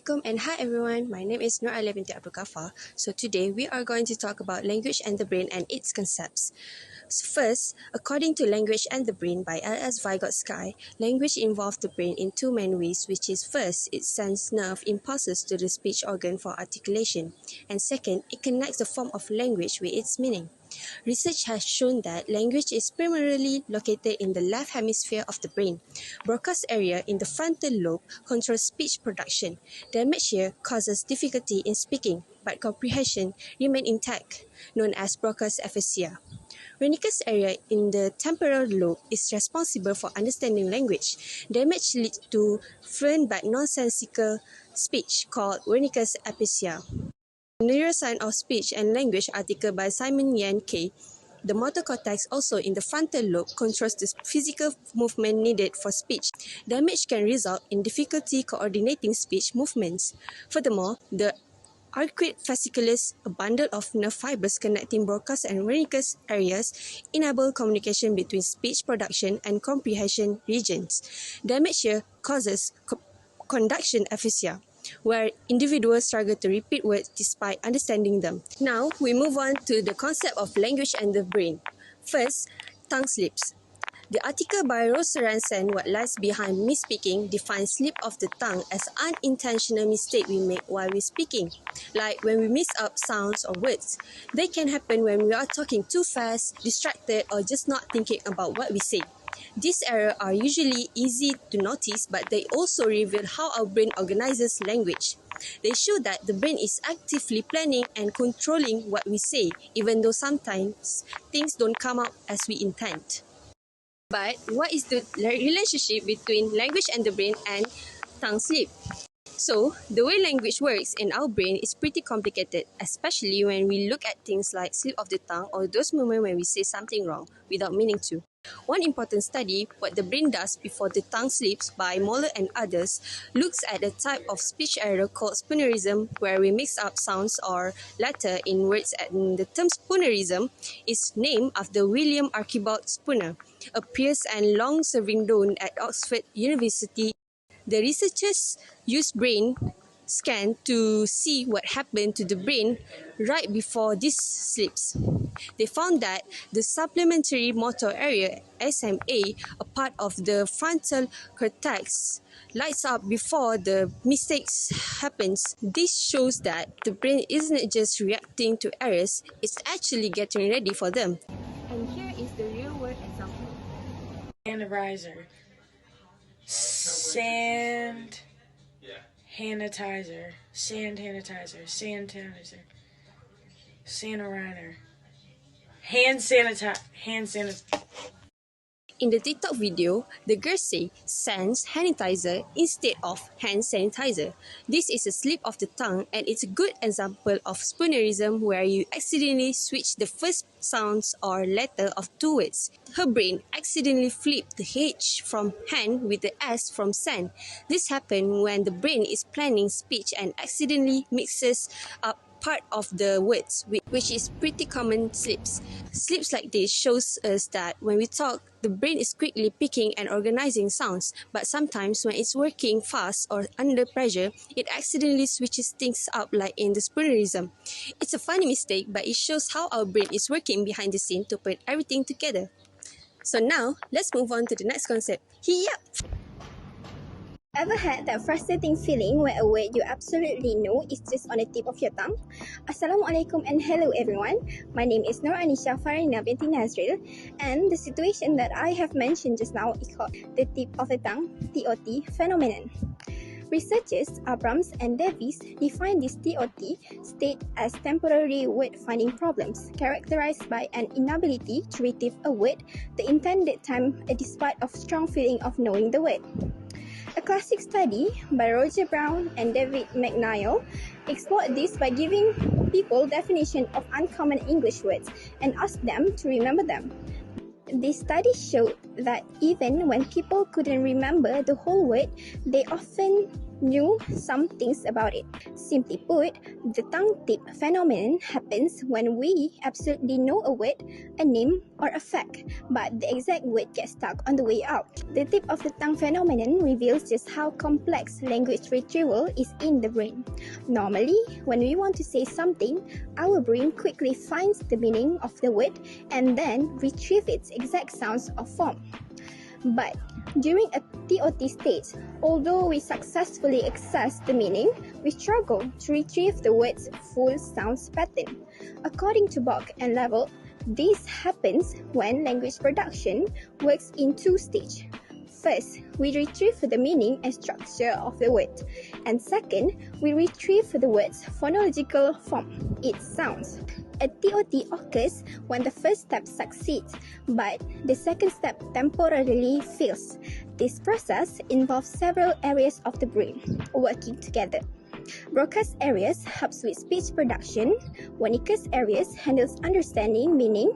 Assalamualaikum and hi everyone, my name is Nur Alia binti Abdul Ghaffar. So today we are going to talk about language and the brain and its concepts. So first, according to Language and the Brain by L.S. Vygotsky, language involves the brain in two main ways, which is first, it sends nerve impulses to the speech organ for articulation, and second, it connects the form of language with its meaning. Research has shown that language is primarily located in the left hemisphere of the brain. Broca's area in the frontal lobe controls speech production. Damage here causes difficulty in speaking, but comprehension remains intact, known as Broca's aphasia. Wernicke's area in the temporal lobe is responsible for understanding language. Damage leads to fluent but nonsensical speech called Wernicke's aphasia. Neuroscience of Speech and Language article by Simon Yan K. The motor cortex, also in the frontal lobe, controls the physical movement needed for speech. Damage can result in difficulty coordinating speech movements. Furthermore, the arcuate fasciculus, a bundle of nerve fibers connecting Broca's and Wernicke's areas, enable communication between speech production and comprehension regions. Damage here causes conduction aphasia, where individuals struggle to repeat words despite understanding them. Now, we move on to the concept of language and the brain. First, tongue slips. The article by Rose Ranson, What Lies Behind Misspeaking, defines slip of the tongue as unintentional mistake we make while we're speaking, like when we mix up sounds or words. They can happen when we are talking too fast, distracted, or just not thinking about what we say. These errors are usually easy to notice, but they also reveal how our brain organizes language. They show that the brain is actively planning and controlling what we say, even though sometimes things don't come out as we intend. But what is the relationship between language and the brain and tongue slip? So, the way language works in our brain is pretty complicated, especially when we look at things like slip of the tongue or those moments when we say something wrong without meaning to. One important study, What the Brain Does Before the Tongue Slips by Moller and others, looks at a type of speech error called spoonerism, where we mix up sounds or letter in words, and the term spoonerism is named after William Archibald Spooner, a Pierce and long-serving don at Oxford University. The researchers used brain scan to see what happened to the brain right before these slips. They found that the supplementary motor area, SMA, a part of the frontal cortex, lights up before the mistakes happens. This shows that the brain isn't just reacting to errors, it's actually getting ready for them. And here is the real-world example. Sanitizer, sand sanitizer, sand sanitizer, sand sanitizer, sanitizer, hand sanitizer. In the TikTok video, the girl say sans sanitizer instead of hand sanitizer. This is a slip of the tongue, and it's a good example of spoonerism where you accidentally switch the first sounds or letter of two words. Her brain accidentally flipped the H from hand with the S from sand. This happens when the brain is planning speech and accidentally mixes up part of the words, which is pretty common slips. Slips like this shows us that when we talk, the brain is quickly picking and organizing sounds, but sometimes when it's working fast or under pressure, it accidentally switches things up like in the spoonerism. It's a funny mistake, but it shows how our brain is working behind the scene to put everything together. So now, let's move on to the next concept. Yup! Ever had that frustrating feeling where a word you absolutely know is just on the tip of your tongue? Assalamualaikum and hello everyone. My name is Nur Anisha Farina binti Nazril, and the situation that I have mentioned just now is called the tip of the tongue (TOT) phenomenon. Researchers Abrams and Davis define this TOT state as temporary word-finding problems characterized by an inability to retrieve a word the intended time despite of strong feeling of knowing the word. A classic study by Roger Brown and David McNeil explored this by giving people definition of uncommon English words and asked them to remember them. This study showed that even when people couldn't remember the whole word, they often knew some things about it. Simply put, the tongue tip phenomenon happens when we absolutely know a word, a name, or a fact, but the exact word gets stuck on the way out. The tip of the tongue phenomenon reveals just how complex language retrieval is in the brain. Normally, when we want to say something, our brain quickly finds the meaning of the word and then retrieve its exact sounds or form. But during a TOT stage, although we successfully access the meaning, we struggle to retrieve the word's full sounds pattern. According to Bock and Level, this happens when language production works in two stages. First, we retrieve the meaning and structure of the word. And second, we retrieve the word's phonological form, its sounds. A TOT occurs when the first step succeeds, but the second step temporarily fails. This process involves several areas of the brain working together. Broca's areas helps with speech production, Wernicke's areas handles understanding meaning,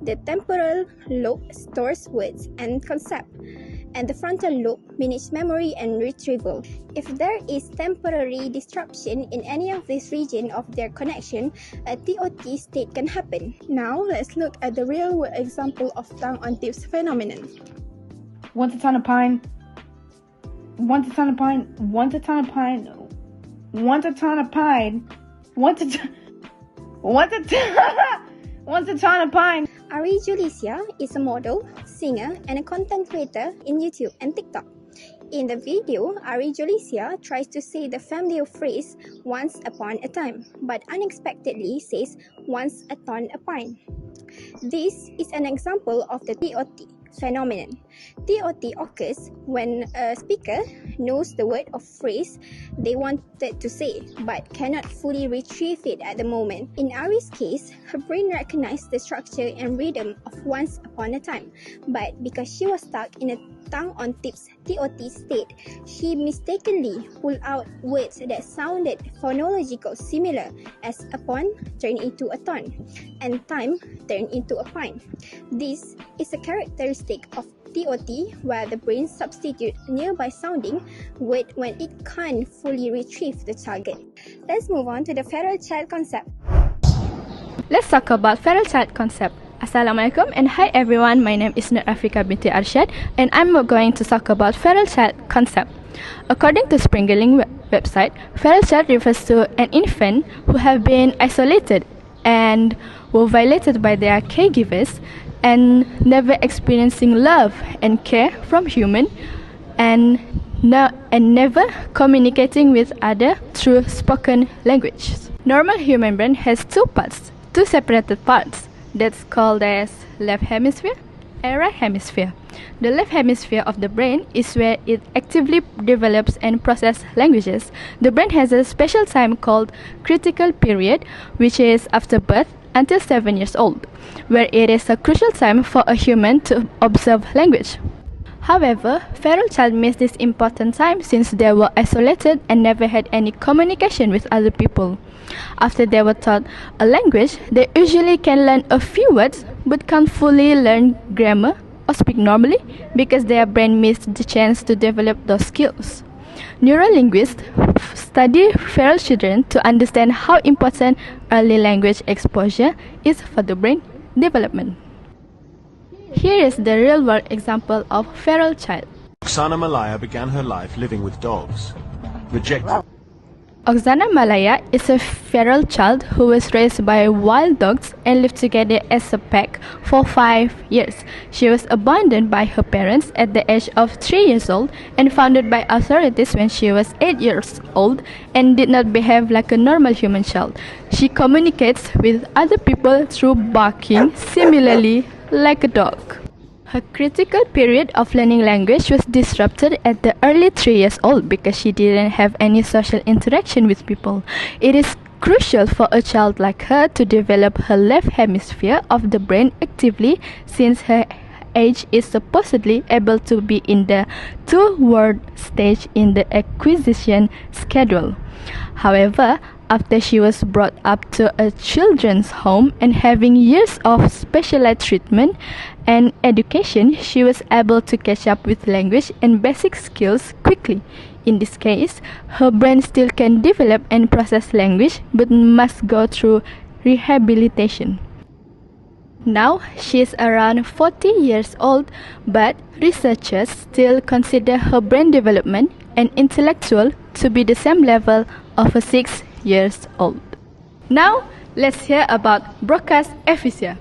the temporal lobe stores words and concepts, and the frontal lobe manages memory and retrieval. If there is temporary disruption in any of these regions of their connection, a TOT state can happen. Now, let's look at the real-world example of tongue on tips phenomenon. Once upon a pine. Once upon a pine. Once upon a pine. Once upon a pine. Once upon a pine. Ari Julicia is a model, singer, and a content creator in YouTube and TikTok. In the video, Ari Julicia tries to say the familiar phrase once upon a time, but unexpectedly says once upon a pine. This is an example of the TOT phenomenon. TOT occurs when a speaker knows the word or phrase they wanted to say but cannot fully retrieve it at the moment. In Ari's case, her brain recognized the structure and rhythm of once upon a time, but because she was stuck in a tongue on tips TOT state, she mistakenly pulled out words that sounded phonological similar as upon turned into a ton and time turned into a pine. This is a characteristic of TOT where the brain substitutes nearby sounding word when it can't fully retrieve the target. Let's move on to the feral child concept. Let's talk about feral child concept. Assalamualaikum and hi everyone, my name is Nur Afrika binti Arshad and I'm going to talk about feral child concept. According to Springerling website, feral child refers to an infant who have been isolated and were violated by their caregivers and never experiencing love and care from human and never communicating with other through spoken language. Normal human brain has two separated parts. That's called as left hemisphere and right hemisphere. The left hemisphere of the brain is where it actively develops and processes languages. The brain has a special time called critical period, which is after birth until 7 years old, where it is a crucial time for a human to observe language. However, feral child miss this important time since they were isolated and never had any communication with other people. After they were taught a language, they usually can learn a few words but can't fully learn grammar or speak normally because their brain missed the chance to develop those skills. Neurolinguists study feral children to understand how important early language exposure is for the brain development. Here is the real-world example of feral child. Oksana Malaya began her life living with dogs. Rejected. Oksana Malaya is a feral child who was raised by wild dogs and lived together as a pack for 5 years. She was abandoned by her parents at the age of 3 years old and found by authorities when she was 8 years old and did not behave like a normal human child. She communicates with other people through barking, similarly like a dog. Her critical period of learning language was disrupted at the early 3 years old because she didn't have any social interaction with people. It is crucial for a child like her to develop her left hemisphere of the brain actively since her age is supposedly able to be in the two-word stage in the acquisition schedule. However, after she was brought up to a children's home and having years of specialized treatment and education, she was able to catch up with language and basic skills quickly. In this case, her brain still can develop and process language but must go through rehabilitation. Now, she is around 40 years old, but researchers still consider her brain development and intellectual to be the same level of a 6 years old. Now, let's hear about broadcast aphasia.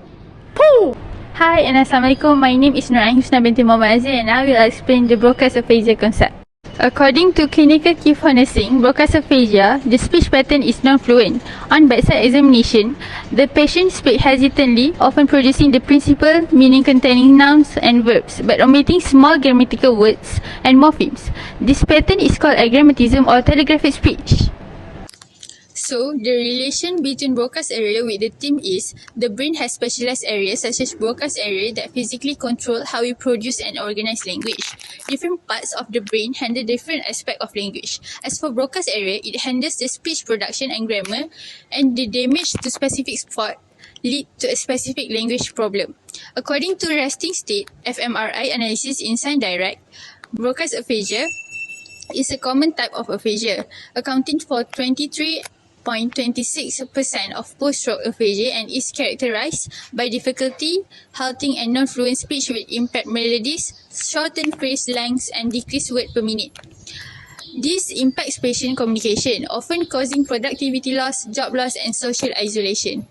Pooh! Hi and Assalamualaikum. My name is Nurani Husna binti Muhammad Aziz and I will explain the broadcast aphasia concept. According to clinical key for nursing, broadcast aphasia, the speech pattern is non-fluent. On bedside examination, the patient speaks hesitantly, often producing the principal meaning containing nouns and verbs, but omitting small grammatical words and morphemes. This pattern is called agrammatism or telegraphic speech. So, the relation between broadcast area with the theme is the brain has specialized areas such as broadcast area that physically control how we produce and organize language. Different parts of the brain handle different aspects of language. As for broadcast area, it handles the speech production and grammar, and the damage to specific spot lead to a specific language problem. According to resting state fMRI analysis in Sign Direct, broadcast aphasia is a common type of aphasia, accounting for 23.26% of post-stroke aphasia and is characterized by difficulty, halting and non-fluent speech with impaired melodies, shortened phrase lengths and decreased word per minute. This impacts patient communication, often causing productivity loss, job loss and social isolation.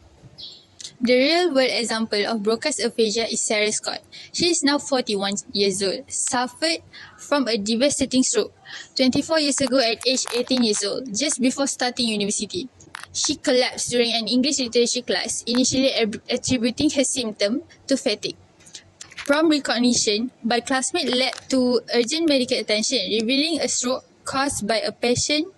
The real-world example of broadcast aphasia is Sarah Scott. She is now 41 years old, suffered from a devastating stroke 24 years ago at age 18 years old, just before starting university. She collapsed during an English literature class, initially attributing her symptom to fatigue. Prompt recognition by classmates led to urgent medical attention, revealing a stroke caused by a patient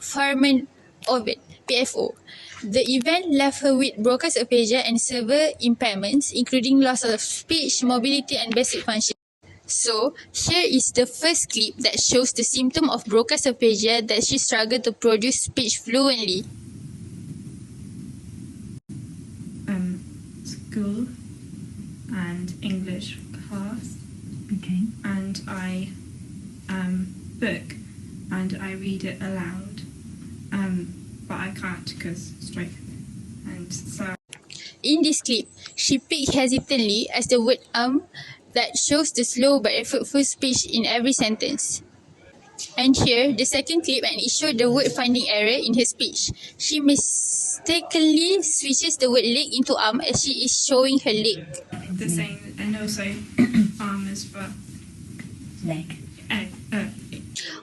Farman Ovid, PFO. The event left her with broadcast aphasia and severe impairments, including loss of speech, mobility and basic function. So, here is the first clip that shows the symptom of broadcast aphasia that she struggled to produce speech fluently. School and English class. Okay. And I book and I read it aloud. But I can't because stroke. And so In this clip, she speaks hesitantly as the word that shows the slow but effortful speech in every sentence. And here, the second clip, and it showed the word finding error in her speech. She mistakenly switches the word leg into arm as she is showing her leg. the same, and also arm is for Leg.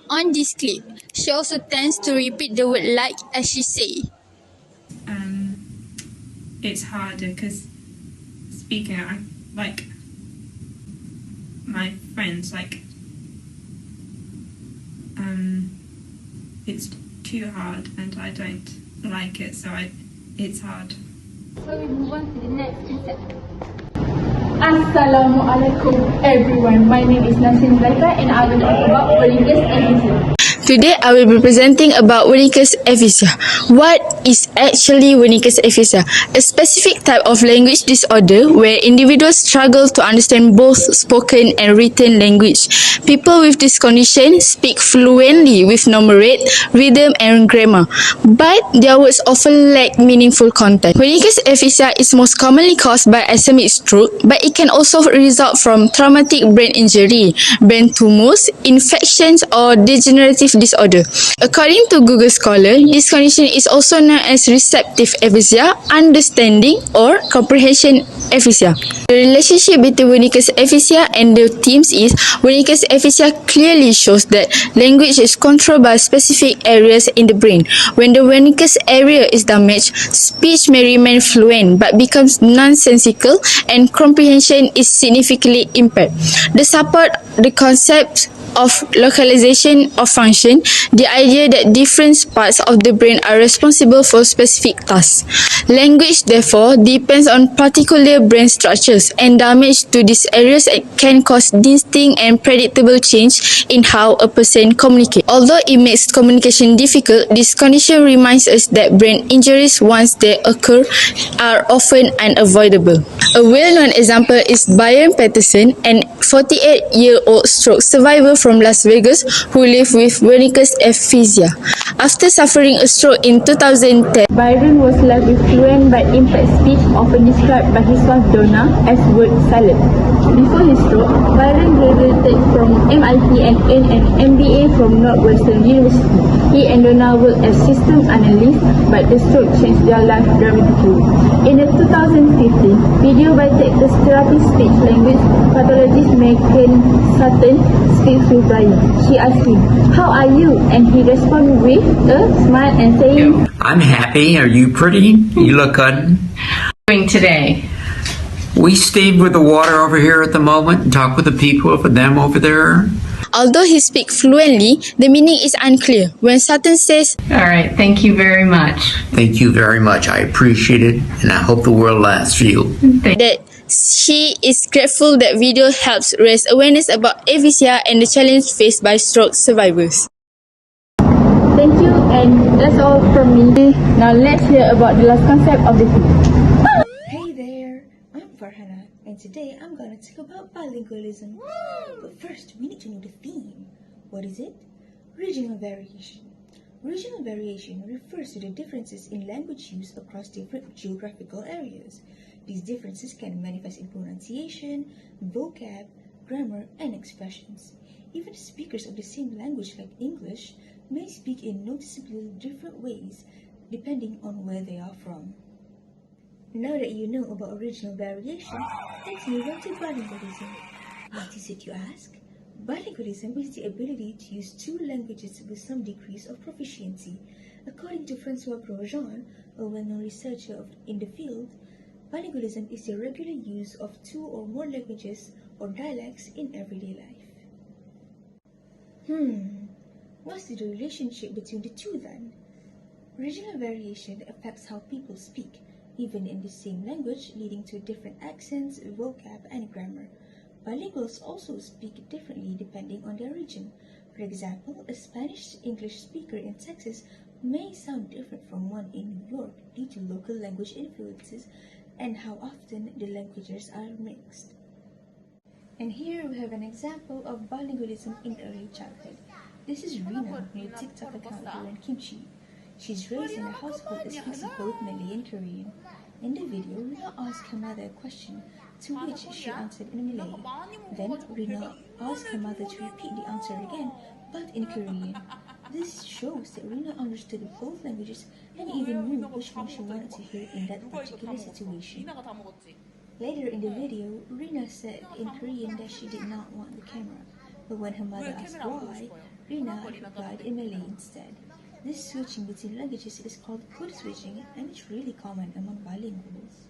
On this clip, she also tends to repeat the word like as she say. It's harder because speaking, I like my friends it's too hard and I don't like it, so it's hard. So we move on to the next concept. Assalamualaikum everyone. My name is Nasim Zaika and I will talk about Wernicke's aphasia. Today I will be presenting about Wernicke's aphasia. What is actually Wernicke's aphasia? A specific type of language disorder where individuals struggle to understand both spoken and written language. People with this condition speak fluently with normal rate, rhythm and grammar, but their words often lack meaningful content. Wernicke's aphasia is most commonly caused by ischemic stroke, but it can also result from traumatic brain injury, brain tumors, infections or degenerative disorder. According to Google Scholar, this condition is also known as receptive aphasia, understanding or comprehension aphasia. The relationship between Wernicke's aphasia and the themes is Wernicke's aphasia clearly shows that language is controlled by specific areas in the brain. When the Wernicke's area is damaged, speech may remain fluent but becomes nonsensical and comprehension is significantly impaired. To support the concept of localization of function, the idea that different parts of the brain are responsible for specific tasks. Language, therefore, depends on particular brain structures, and damage to these areas can cause distinct and predictable change in how a person communicates. Although it makes communication difficult, this condition reminds us that brain injuries, once they occur, are often unavoidable. A well-known example is Byron Patterson, an 48-year-old stroke survivor from from Las Vegas who lived with Wernicke's aphasia. After suffering a stroke in 2010, Byron was left with fluent but impaired speech, often described by his wife Donna as word salad. Before his stroke, Byron graduated from MIT and earned an MBA from Northwestern University. He and Donna worked as system analysts, but the stroke changed their life dramatically. In a 2015 video by Texas therapy speech language pathologist Megan Sutton speaks with Byron. She asked him, "How are you?" And he responded with a smile and saying, "I'm happy. Are you pretty? You look good." Doing today? We steam with the water over here at the moment and talk with the people over them over there. Although he speaks fluently, the meaning is unclear. When Sutton says, All right, thank you very much. Thank you very much. I appreciate it, and I hope the world lasts for you. that she is grateful that video helps raise awareness about aphasia and the challenge faced by stroke survivors. "Thank you, and that's all from me. Now let's hear about the last concept of the film." Hey there, I'm Farhana, and today I'm gonna talk about bilingualism. But first, we need to know the theme. What is it? Regional variation. Regional variation refers to the differences in language use across different geographical areas. These differences can manifest in pronunciation, vocab, grammar, and expressions. Even speakers of the same language like English may speak in noticeably different ways depending on where they are from. Now that you know about regional variation, let's move on to bilingualism. What is it, you ask? Bilingualism is the ability to use two languages with some degrees of proficiency. According to Francois Grosjean, a well-known researcher in the field, bilingualism is the regular use of two or more languages or dialects in everyday life. What's the relationship between the two then? Regional variation affects how people speak, even in the same language, leading to different accents, vocab, and grammar. Bilinguals also speak differently depending on their region. For example, a Spanish-English speaker in Texas may sound different from one in New York due to local language influences and how often the languages are mixed. And here we have an example of bilingualism in early childhood. This is Rina with a TikTok account Duran Kimchi. She's raised in a household that speaks both Malay and Korean. In the video, Rina asked her mother a question, to which she answered in Malay. Then Rina asked her mother to repeat the answer again, but in Korean. This shows that Rina understood both languages and even knew which one she wanted to hear in that particular situation. Later in the video, Rina said in Korean that she did not want the camera, but when her mother asked why, Rina replied in Malay instead. This switching between languages is called code switching, and it's really common among bilinguals.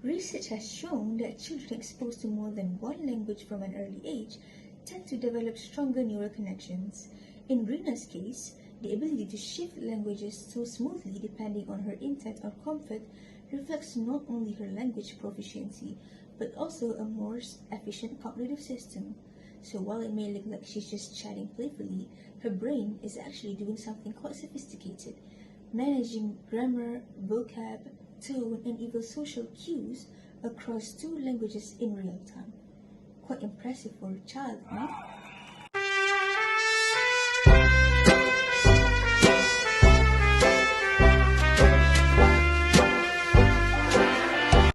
Research has shown that children exposed to more than one language from an early age tend to develop stronger neural connections. In Rina's case, the ability to shift languages so smoothly depending on her intent or comfort reflects not only her language proficiency, but also a more efficient cognitive system. So while it may look like she's just chatting playfully, her brain is actually doing something quite sophisticated, managing grammar, vocab, tone, and even social cues across two languages in real time. Quite impressive for a child, no?